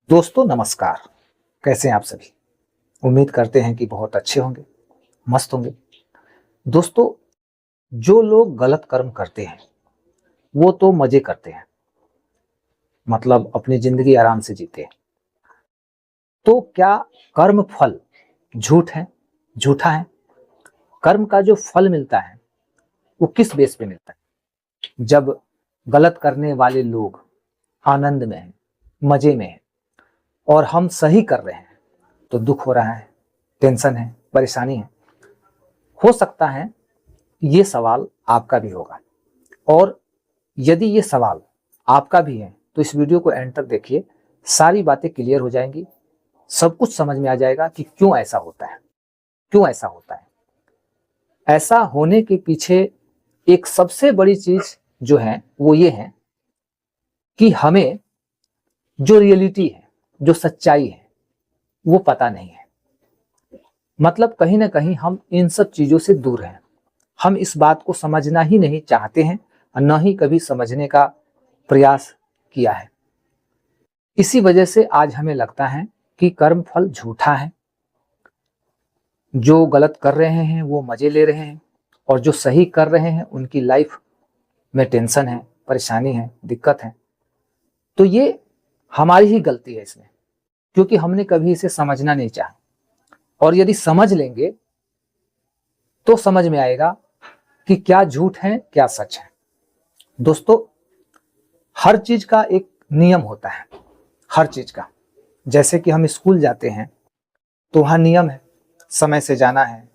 दोस्तों नमस्कार। कैसे हैं आप सभी? उम्मीद करते हैं कि बहुत अच्छे होंगे, मस्त होंगे। दोस्तों, जो लोग गलत कर्म करते हैं वो तो मजे करते हैं, मतलब अपनी जिंदगी आराम से जीते हैं। तो क्या कर्म फल झूठ है, झूठा है? कर्म का जो फल मिलता है वो किस बेस पे मिलता है? जब गलत करने वाले लोग आनंद में हैं, मजे में हैं, और हम सही कर रहे हैं तो दुख हो रहा है, टेंशन है, परेशानी है। हो सकता है ये सवाल आपका भी होगा, और यदि ये सवाल आपका भी है तो इस वीडियो को एंड तक देखिए। सारी बातें क्लियर हो जाएंगी, सब कुछ समझ में आ जाएगा कि क्यों ऐसा होता है, क्यों ऐसा होता है। ऐसा होने के पीछे एक सबसे बड़ी चीज जो है वो ये है कि हमें जो रियलिटी है, जो सच्चाई है, वो पता नहीं है। मतलब कहीं ना कहीं हम इन सब चीजों से दूर हैं। हम इस बात को समझना ही नहीं चाहते हैं और न ही कभी समझने का प्रयास किया है। इसी वजह से आज हमें लगता है कि कर्म फल झूठा है। जो गलत कर रहे हैं वो मजे ले रहे हैं, और जो सही कर रहे हैं उनकी लाइफ में टेंशन है, परेशानी है, दिक्कत है। तो ये हमारी ही गलती है इसमें, क्योंकि हमने कभी इसे समझना नहीं चाहा। और यदि समझ लेंगे तो समझ में आएगा कि क्या झूठ है, क्या सच है। दोस्तों, हर चीज का एक नियम होता है, हर चीज का। जैसे कि हम स्कूल जाते हैं तो वहाँ नियम है, समय से जाना है,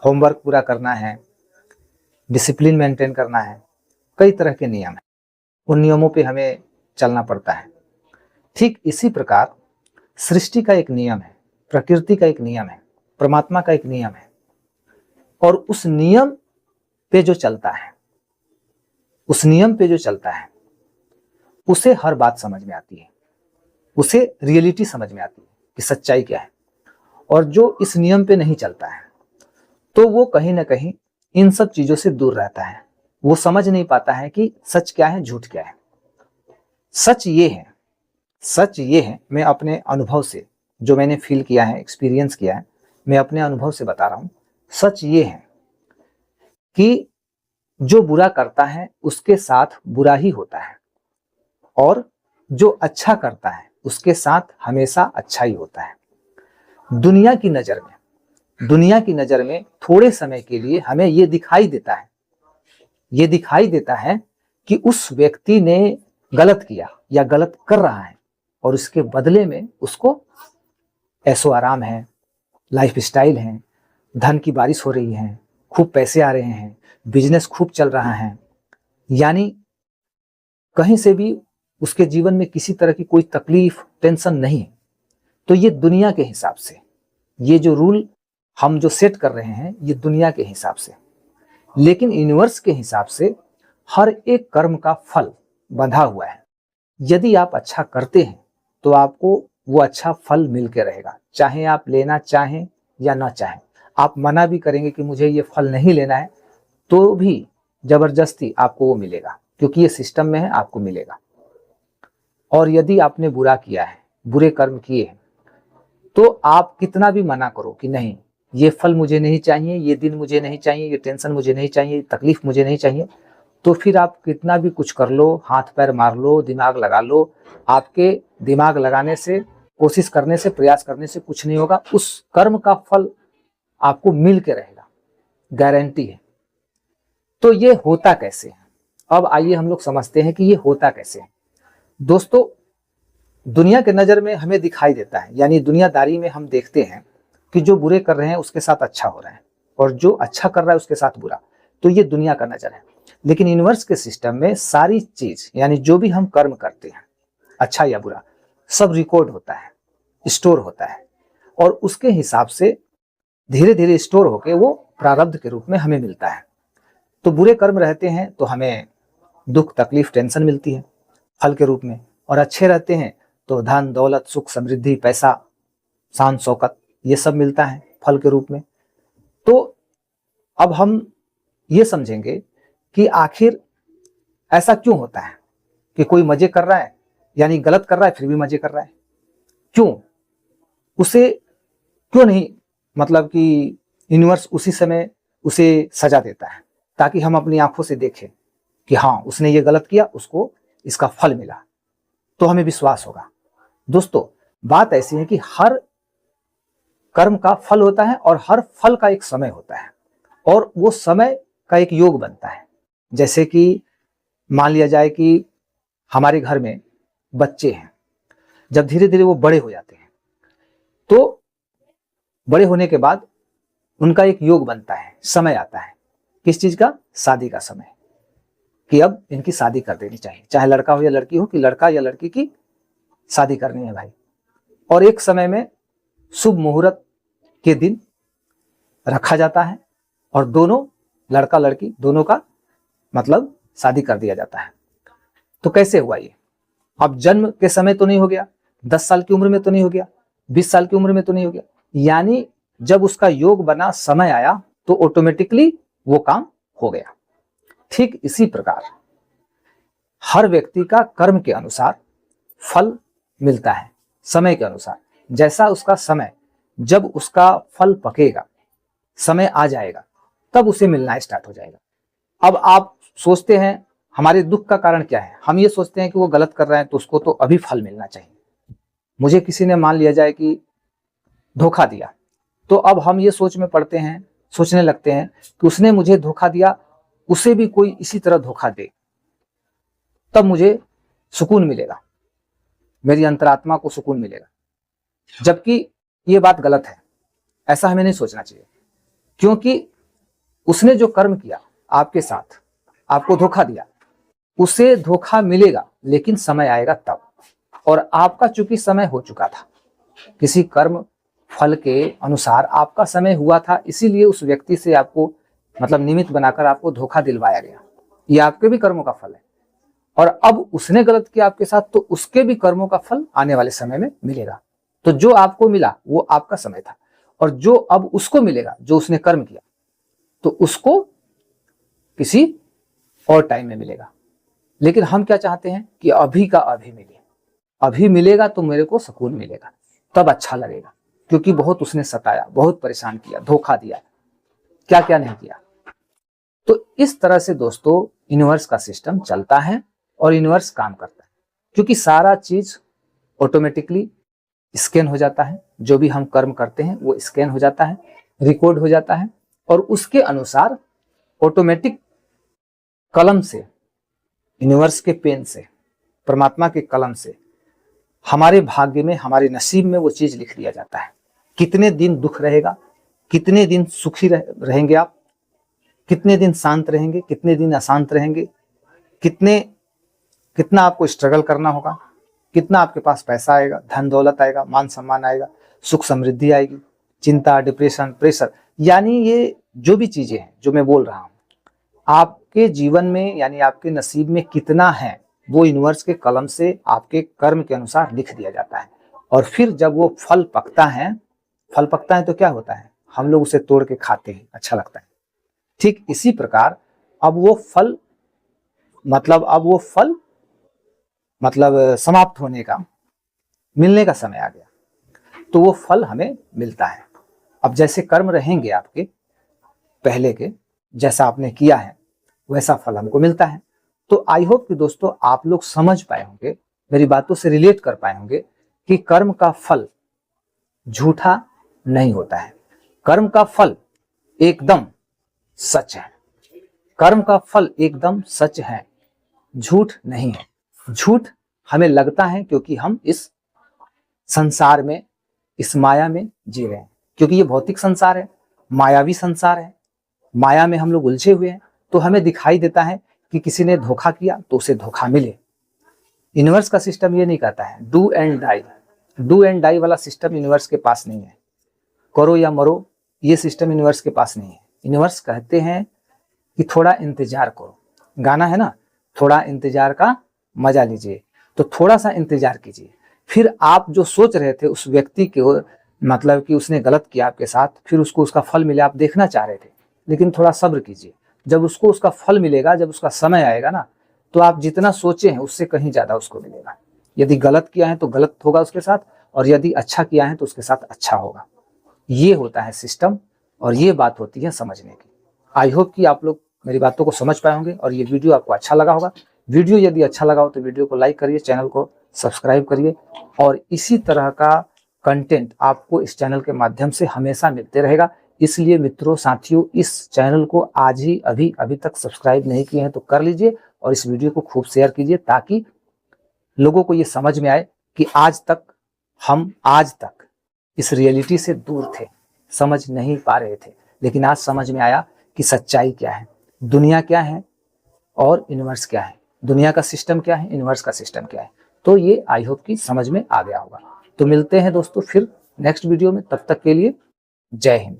होमवर्क पूरा करना है, डिसिप्लिन मेंटेन करना है, कई तरह के नियम हैं। उन नियमों पे हमें चलना पड़ता है। ठीक इसी प्रकार सृष्टि का एक नियम है, प्रकृति का एक नियम है, परमात्मा का एक नियम है। और उस नियम पे जो चलता है, उस नियम पे जो चलता है, उसे हर बात समझ में आती है, उसे रियलिटी समझ में आती है कि सच्चाई क्या है। और जो इस नियम पे नहीं चलता है तो वो कहीं ना कहीं इन सब चीजों से दूर रहता है। वो समझ नहीं पाता है कि सच क्या है, झूठ क्या है। सच ये है, सच ये है, मैं अपने अनुभव से, जो मैंने फील किया है, एक्सपीरियंस किया है, मैं अपने अनुभव से बता रहा हूं। सच ये है कि जो बुरा करता है उसके साथ बुरा ही होता है, और जो अच्छा करता है उसके साथ हमेशा अच्छा ही होता है। दुनिया की नजर में, दुनिया की नजर में थोड़े समय के लिए हमें ये दिखाई देता है, ये दिखाई देता है कि उस व्यक्ति ने गलत किया या गलत कर रहा है, और उसके बदले में उसको ऐशो आराम है, लाइफ स्टाइल है, धन की बारिश हो रही है, खूब पैसे आ रहे हैं, बिजनेस खूब चल रहा है, यानी कहीं से भी उसके जीवन में किसी तरह की कोई तकलीफ, टेंशन नहीं है। तो ये दुनिया के हिसाब से, ये जो रूल हम जो सेट कर रहे हैं, ये दुनिया के हिसाब से। लेकिन यूनिवर्स के हिसाब से हर एक कर्म का फल बंधा हुआ है। यदि आप अच्छा करते हैं तो आपको वो अच्छा फल मिल के रहेगा, चाहे आप लेना चाहें या ना चाहें। आप मना भी करेंगे कि मुझे ये फल नहीं लेना है, तो भी जबरदस्ती आपको वो मिलेगा, क्योंकि ये सिस्टम में है, आपको मिलेगा। और यदि आपने बुरा किया है, बुरे कर्म किए हैं, तो आप कितना भी मना करो कि नहीं, ये फल मुझे नहीं चाहिए, ये दिन मुझे नहीं चाहिए, ये टेंशन मुझे नहीं चाहिए, तकलीफ मुझे नहीं चाहिए, तो फिर आप कितना भी कुछ कर लो, हाथ पैर मार लो, दिमाग लगा लो, आपके दिमाग लगाने से, कोशिश करने से, प्रयास करने से कुछ नहीं होगा। उस कर्म का फल आपको मिल के रहेगा, गारंटी है। तो ये होता कैसे है? अब आइए हम लोग समझते हैं कि ये होता कैसे है। दोस्तों, दुनिया के नजर में हमें दिखाई देता है, यानी दुनियादारी में हम देखते हैं कि जो बुरे कर रहे हैं उसके साथ अच्छा हो रहा है, और जो अच्छा कर रहा है उसके साथ बुरा। तो ये दुनिया का नजर है। लेकिन यूनिवर्स के सिस्टम में सारी चीज, यानी जो भी हम कर्म करते हैं, अच्छा या बुरा, सब रिकॉर्ड होता है, स्टोर होता है, और उसके हिसाब से धीरे धीरे स्टोर होके वो प्रारब्ध के रूप में हमें मिलता है। तो बुरे कर्म रहते हैं तो हमें दुख, तकलीफ, टेंशन मिलती है फल के रूप में, और अच्छे रहते हैं तो धन, दौलत, सुख, समृद्धि, पैसा, शान, शौकत, ये सब मिलता है फल के रूप में। तो अब हम ये समझेंगे कि आखिर ऐसा क्यों होता है कि कोई मजे कर रहा है, यानी गलत कर रहा है फिर भी मजे कर रहा है। क्यों उसे क्यों नहीं, मतलब कि यूनिवर्स उसी समय उसे सजा देता है, ताकि हम अपनी आंखों से देखें कि हाँ उसने ये गलत किया, उसको इसका फल मिला, तो हमें विश्वास होगा। दोस्तों बात ऐसी है कि हर कर्म का फल होता है और हर फल का एक समय होता है, और वो समय का एक योग बनता है। जैसे कि मान लिया जाए कि हमारे घर में बच्चे हैं, जब धीरे धीरे वो बड़े हो जाते हैं, तो बड़े होने के बाद उनका एक योग बनता है, समय आता है। किस चीज का? शादी का समय, कि अब इनकी शादी कर देनी चाहिए, चाहे लड़का हो या लड़की हो, कि लड़का या लड़की की शादी करनी है भाई। और एक समय में शुभ मुहूर्त के दिन रखा जाता है और दोनों, लड़का लड़की दोनों का मतलब शादी कर दिया जाता है। तो कैसे हुआ ये? अब जन्म के समय तो नहीं हो गया, 10 साल की उम्र में तो नहीं हो गया, 20 साल की उम्र में तो नहीं हो गया, यानी जब उसका योग बना, समय आया, तो ऑटोमेटिकली वो काम हो गया। ठीक इसी प्रकार हर व्यक्ति का कर्म के अनुसार फल मिलता है, समय के अनुसार। जैसा उसका समय, जब उसका फल पकेगा, समय आ जाएगा, तब उसे मिलना स्टार्ट हो जाएगा। अब आप सोचते हैं हमारे दुख का कारण क्या है? हम ये सोचते हैं कि वो गलत कर रहे हैं तो उसको तो अभी फल मिलना चाहिए। मुझे किसी ने मान लिया जाए कि धोखा दिया, तो अब हम ये सोच में पड़ते हैं, सोचने लगते हैं कि उसने मुझे धोखा दिया, उसे भी कोई इसी तरह धोखा दे, तब मुझे सुकून मिलेगा, मेरी अंतरात्मा को सुकून मिलेगा। जबकि ये बात गलत है, ऐसा हमें नहीं सोचना चाहिए। क्योंकि उसने जो कर्म किया आपके साथ, आपको धोखा दिया, उसे धोखा मिलेगा, लेकिन समय आएगा तब। और आपका चूंकि समय हो चुका था, किसी कर्म फल के अनुसार आपका समय हुआ था, इसीलिए उस व्यक्ति से आपको मतलब निमित्त बनाकर आपको धोखा दिलवाया गया। ये आपके भी कर्मों का फल है। और अब उसने गलत किया आपके साथ, तो उसके भी कर्मों का फल आने वाले समय में मिलेगा। तो जो आपको मिला वो आपका समय था, और जो अब उसको मिलेगा, जो उसने कर्म किया, तो उसको किसी और टाइम में मिलेगा। लेकिन हम क्या चाहते हैं कि अभी का अभी मिले, अभी मिलेगा तो मेरे को सुकून मिलेगा, तब अच्छा लगेगा, क्योंकि बहुत उसने सताया, बहुत परेशान किया, धोखा दिया, क्या क्या नहीं किया। तो इस तरह से दोस्तों यूनिवर्स का सिस्टम चलता है और यूनिवर्स काम करता है, क्योंकि सारा चीज ऑटोमेटिकली स्कैन हो जाता है। जो भी हम कर्म करते हैं वो स्कैन हो जाता है, रिकॉर्ड हो जाता है, और उसके अनुसार ऑटोमेटिक कलम से, यूनिवर्स के पेन से, परमात्मा के कलम से हमारे भाग्य में, हमारे नसीब में वो चीज लिख दिया जाता है। कितने दिन दुख रहेगा, कितने दिन सुखी रहेंगे आप, कितने दिन शांत रहेंगे, कितने दिन अशांत रहेंगे, कितना आपको स्ट्रगल करना होगा, कितना आपके पास पैसा आएगा, धन दौलत आएगा, मान सम्मान आएगा, सुख समृद्धि आएगी, चिंता, डिप्रेशन, प्रेशर, यानी ये जो भी चीजें हैं जो मैं बोल रहा हूं, आपके जीवन में यानी आपके नसीब में कितना है, वो यूनिवर्स के कलम से आपके कर्म के अनुसार लिख दिया जाता है। और फिर जब वो फल पकता है तो क्या होता है? हम लोग उसे तोड़ के खाते हैं, अच्छा लगता है। ठीक इसी प्रकार अब वो फल समाप्त होने का, मिलने का समय आ गया, तो वो फल हमें मिलता है। अब जैसे कर्म रहेंगे आपके पहले के, जैसा आपने किया है वैसा फल हमको मिलता है। तो आई होप कि दोस्तों आप लोग समझ पाए होंगे, मेरी बातों से रिलेट कर पाए होंगे कि कर्म का फल झूठा नहीं होता है, कर्म का फल एकदम सच है, कर्म का फल एकदम सच है, झूठ नहीं है। झूठ हमें लगता है क्योंकि हम इस संसार में, इस माया में जी रहे हैं, क्योंकि ये भौतिक संसार है, मायावी संसार है, माया में हम लोग उलझे हुए हैं। तो हमें दिखाई देता है कि किसी ने धोखा किया तो उसे धोखा मिले। यूनिवर्स का सिस्टम ये नहीं कहता है डू एंड डाई वाला सिस्टम यूनिवर्स के पास नहीं है, करो या मरो ये सिस्टम यूनिवर्स के पास नहीं है। यूनिवर्स कहते हैं कि थोड़ा इंतजार करो, गाना है ना, थोड़ा इंतजार का मजा लीजिए, तो थोड़ा सा इंतजार कीजिए। फिर आप जो सोच रहे थे उस व्यक्ति के, मतलब कि उसने गलत किया आपके साथ, फिर उसको उसका फल मिले, आप देखना चाह रहे थे, लेकिन थोड़ा सब्र कीजिए। जब उसको उसका फल मिलेगा, जब उसका समय आएगा ना, तो आप जितना सोचे हैं उससे कहीं ज्यादा उसको मिलेगा। यदि गलत किया है तो गलत होगा उसके साथ, और यदि अच्छा किया है तो उसके साथ अच्छा होगा। ये होता है सिस्टम और ये बात होती है समझने की। आई होप कि आप लोग मेरी बातों को समझ पाए होंगे और ये वीडियो आपको अच्छा लगा होगा। वीडियो यदि अच्छा लगा हो तो वीडियो को लाइक करिए, चैनल को सब्सक्राइब करिए और इसी तरह का कंटेंट आपको इस चैनल के माध्यम से हमेशा मिलते रहेगा। इसलिए मित्रों, साथियों, इस चैनल को आज ही अभी तक सब्सक्राइब नहीं किए हैं तो कर लीजिए और इस वीडियो को खूब शेयर कीजिए ताकि लोगों को ये समझ में आए कि आज तक इस रियलिटी से दूर थे, समझ नहीं पा रहे थे, लेकिन आज समझ में आया कि सच्चाई क्या है, दुनिया क्या है और यूनिवर्स क्या है, दुनिया का सिस्टम क्या है, यूनिवर्स का सिस्टम क्या है। तो ये आई होप कि समझ में आ गया होगा। तो मिलते हैं दोस्तों फिर नेक्स्ट वीडियो में, तब तक के लिए जय हिंद।